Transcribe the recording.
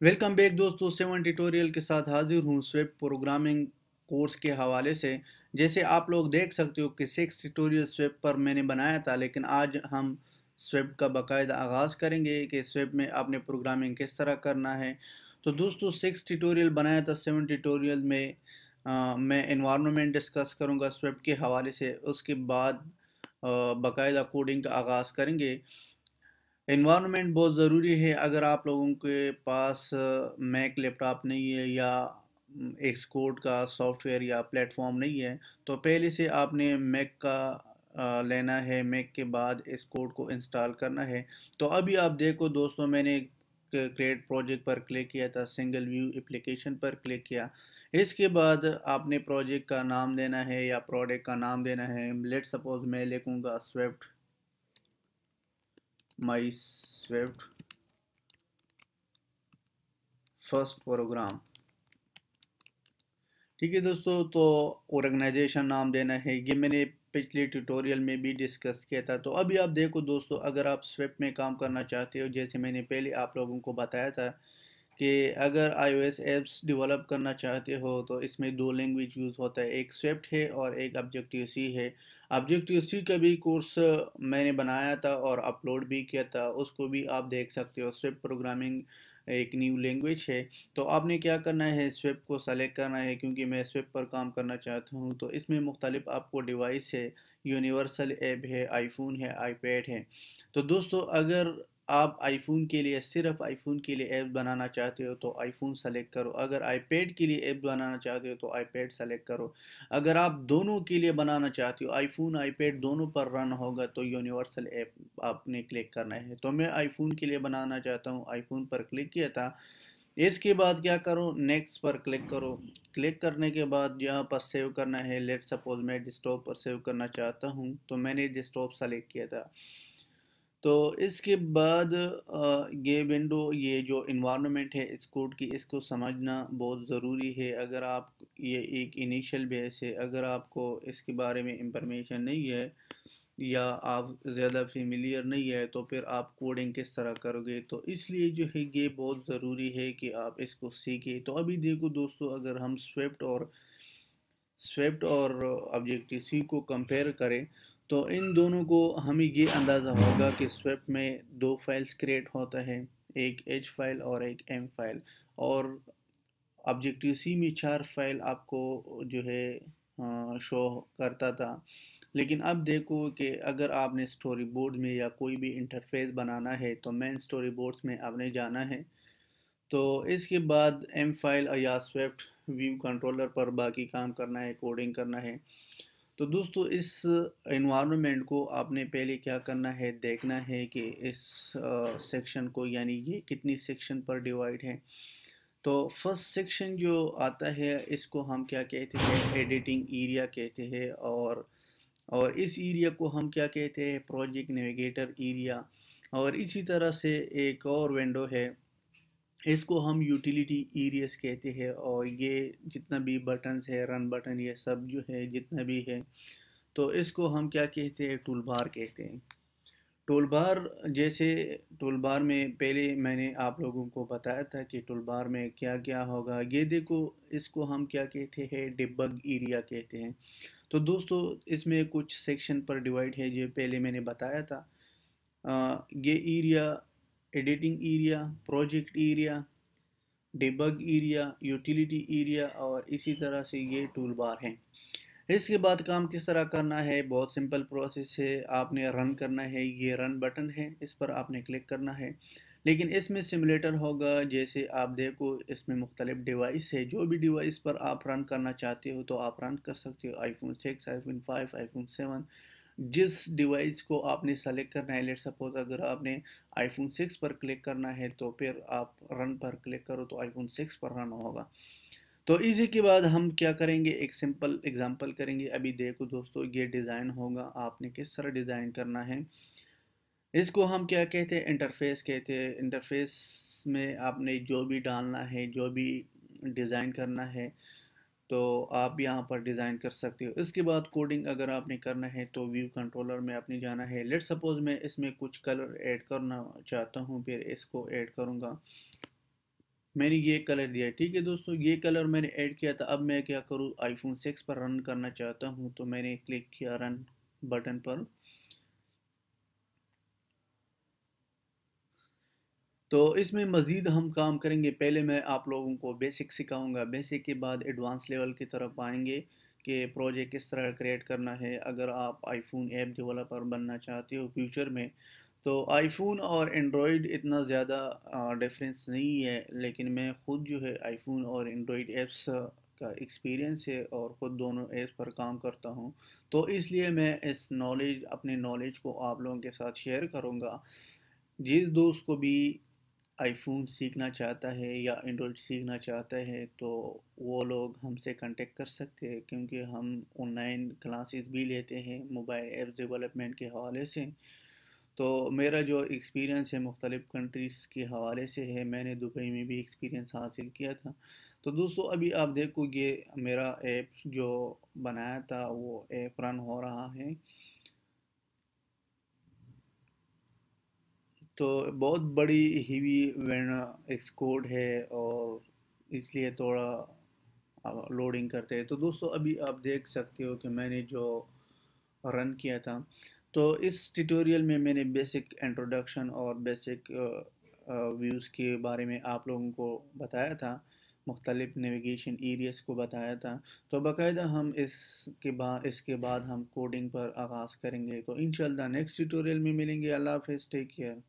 Welcome back दोस्तों, 7 tutorial के साथ हाजिर हूँ स्वेब प्रोग्रामिंग कोर्स के हवाले से। जैसे आप लोग देख सकते हो कि 6 ट्यूटोरियल स्वेब पर मैंने बनाया था, लेकिन आज हम स्वेब का बाकायदा आगाज़ करेंगे कि स्वेब में आपने प्रोग्रामिंग किस तरह करना है। तो दोस्तों 6 ट्यूटोरियल बनाया था, 7 ट्यूटोरियल में मैं एनवायरनमेंट डिस्कस करूँगा स्वेब के हवाले से। उसके बाद बाकायदा कोडिंग का आगाज़ करेंगे। एनवायरनमेंट बहुत ज़रूरी है। अगर आप लोगों के पास मैक लैपटॉप नहीं है या एक्सकोड का सॉफ्टवेयर या प्लेटफॉर्म नहीं है, तो पहले से आपने मैक का लेना है। मैक के बाद इस कोड को इंस्टॉल करना है। तो अभी आप देखो दोस्तों, मैंने क्रिएट प्रोजेक्ट पर क्लिक किया था, सिंगल व्यू एप्लीकेशन पर क्लिक किया। इसके बाद आपने प्रोजेक्ट का नाम देना है या प्रोडक्ट का नाम देना है। लेट सपोज मैं लिखूँगा स्विफ्ट माई स्विफ्ट फर्स्ट प्रोग्राम। ठीक है दोस्तों, तो ऑर्गेनाइजेशन नाम देना है। ये मैंने पिछले ट्यूटोरियल में भी डिस्कस किया था। तो अभी आप देखो दोस्तों, अगर आप स्विफ्ट में काम करना चाहते हो, जैसे मैंने पहले आप लोगों को बताया था कि अगर iOS एप्स डेवलप करना चाहते हो तो इसमें दो लैंग्वेज यूज़ होता है, एक स्विफ्ट है और एक ऑब्जेक्टिव सी है। ऑब्जेक्टिव सी का भी कोर्स मैंने बनाया था और अपलोड भी किया था, उसको भी आप देख सकते हो। स्विफ्ट प्रोग्रामिंग एक न्यू लैंग्वेज है। तो आपने क्या करना है, स्विफ्ट को सेलेक्ट करना है, क्योंकि मैं स्विफ्ट पर काम करना चाहता हूँ। तो इसमें मुख्तलिफ आपको डिवाइस है, यूनिवर्सल ऐप है, आईफोन है, आईपैड है। तो दोस्तों, अगर आप आईफोन के लिए सिर्फ आईफोन के लिए ऐप बनाना चाहते हो तो आईफोन सेलेक्ट करो। अगर आईपैड के लिए ऐप बनाना चाहते हो तो आईपैड सेलेक्ट करो। अगर आप दोनों के लिए बनाना चाहते हो, आईफोन आईपैड दोनों पर रन होगा, तो यूनिवर्सल ऐप आपने क्लिक करना है। तो मैं आईफोन के लिए बनाना चाहता हूँ, आईफोन पर क्लिक किया था। इसके बाद क्या करो, नेक्स्ट पर क्लिक करो। क्लिक करने के बाद यहाँ पर सेव करना है। लेट सपोज मैं डेस्कटॉप पर सेव करना चाहता हूँ, तो मैंने डेस्कटॉप सेलेक्ट किया था। तो इसके बाद ये विंडो, ये जो इन्वायरमेंट है इस कोड की, इसको समझना बहुत ज़रूरी है। अगर आप, ये एक इनिशियल बेस है, अगर आपको इसके बारे में इंफॉर्मेशन नहीं है या आप ज़्यादा फेमिलियर नहीं है, तो फिर आप कोडिंग किस तरह करोगे। तो इसलिए जो है ये बहुत ज़रूरी है कि आप इसको सीखें। तो अभी देखो दोस्तों, अगर हम स्विफ्ट और ऑब्जेक्टिव सी को कंपेयर करें, तो इन दोनों को हमें ये अंदाज़ा होगा कि स्विफ्ट में दो फाइल्स क्रिएट होता है, एक एच फाइल और एक एम फाइल। और ऑब्जेक्टिव सी में 4 फाइल आपको जो है शो करता था। लेकिन अब देखो कि अगर आपने स्टोरी बोर्ड में या कोई भी इंटरफेस बनाना है, तो मेन स्टोरी बोर्ड्स में आपने जाना है। तो इसके बाद एम फाइल या स्विफ्ट व्यू कंट्रोलर पर बाकी काम करना है, कोडिंग करना है। तो दोस्तों, इस एनवायरनमेंट को आपने पहले क्या करना है, देखना है कि इस सेक्शन को, यानी ये कितनी सेक्शन पर डिवाइड है। तो फर्स्ट सेक्शन जो आता है, इसको हम क्या कहते हैं, एडिटिंग एरिया कहते हैं। और इस एरिया को हम क्या कहते हैं, प्रोजेक्ट नेविगेटर एरिया। और इसी तरह से एक और विंडो है, इसको हम यूटिलिटी एरियाज कहते हैं। और ये जितना भी बटन्स है, रन बटन, ये सब जो है जितना भी है, तो इसको हम क्या कहते हैं, टूल बार कहते हैं। टूल बार, जैसे टूल बार में पहले मैंने आप लोगों को बताया था कि टूल बार में क्या क्या होगा। ये देखो, इसको हम क्या कहते हैं, डिबग एरिया कहते हैं। तो दोस्तों, इसमें कुछ सेक्शन पर डिवाइड है, जो पहले मैंने बताया था। ये area, editing area, project area, debug area, utility area, और इसी तरह से ये टूल बार हैं। इसके बाद काम किस तरह करना है, बहुत सिंपल प्रोसेस है। आपने रन करना है, ये रन बटन है, इस पर आपने क्लिक करना है। लेकिन इसमें सिमुलेटर होगा। जैसे आप देखो, इसमें मुख्तलिफ डिवाइस है, जो भी डिवाइस पर आप रन करना चाहते हो तो आप रन कर सकते हो। आईफोन 6, आईफोन 5, आईफोन 7, जिस डिवाइस को आपने सेलेक्ट करना है। लेट सपोज अगर आपने आईफोन 6 पर क्लिक करना है, तो फिर आप रन पर क्लिक करो तो आईफोन 6 पर रन होगा। तो इसी के बाद हम क्या करेंगे, एक सिंपल एग्जांपल करेंगे। अभी देखो दोस्तों, ये डिज़ाइन होगा, आपने किस तरह डिज़ाइन करना है। इसको हम क्या कहते हैं, इंटरफेस कहते हैं। इंटरफेस में आपने जो भी डालना है, जो भी डिज़ाइन करना है, तो आप यहाँ पर डिज़ाइन कर सकते हो। इसके बाद कोडिंग अगर आपने करना है, तो व्यू कंट्रोलर में आपने जाना है। लेट सपोज मैं इसमें कुछ कलर ऐड करना चाहता हूँ, फिर इसको ऐड करूँगा। मैंने ये कलर दिया है। ठीक है दोस्तों, ये कलर मैंने ऐड किया था। अब मैं क्या करूँ, आईफोन 6 पर रन करना चाहता हूँ, तो मैंने क्लिक किया रन बटन पर। तो इसमें मज़ीद हम काम करेंगे। पहले मैं आप लोगों को बेसिक सिखाऊंगा, बेसिक के बाद एडवांस लेवल की तरफ आएंगे कि प्रोजेक्ट किस तरह क्रिएट करना है अगर आप आईफोन ऐप डेवलपर बनना चाहते हो फ्यूचर में। तो आईफोन और एंड्रॉयड इतना ज़्यादा डिफरेंस नहीं है, लेकिन मैं ख़ुद जो है आईफोन और एंड्रॉयड ऐप्स का एक्सपीरियंस है और ख़ुद दोनों ऐप्स पर काम करता हूँ। तो इसलिए मैं इस नॉलेज अपने नॉलेज को आप लोगों के साथ शेयर करूँगा। जिस दोस्त को भी आईफोन सीखना चाहता है या एंड्रॉयड सीखना चाहता है, तो वो लोग हमसे कांटेक्ट कर सकते हैं, क्योंकि हम ऑनलाइन क्लासेस भी लेते हैं मोबाइल ऐप डेवलपमेंट के हवाले से। तो मेरा जो एक्सपीरियंस है मुख्तलिफ़ कंट्रीज़ के हवाले से है, मैंने दुबई में भी एक्सपीरियंस हासिल किया था। तो दोस्तों अभी आप देखो, ये मेरा ऐप जो बनाया था वो ऐप रन हो रहा है। तो बहुत बड़ी हीवी वेन एक्स कोड है, और इसलिए थोड़ा लोडिंग करते हैं। तो दोस्तों अभी आप देख सकते हो कि मैंने जो रन किया था। तो इस ट्यूटोरियल में मैंने बेसिक इंट्रोडक्शन और बेसिक व्यूज़ के बारे में आप लोगों को बताया था, मुख्तलिफ नेविगेशन एरियाज़ को बताया था। तो बाकायदा हम इसके बाद हम कोडिंग पर आगाज़ करेंगे। तो इंशाल्लाह नेक्स्ट ट्यूटोरियल में मिलेंगे। अल्लाह हाफ़िज़, टेक केयर।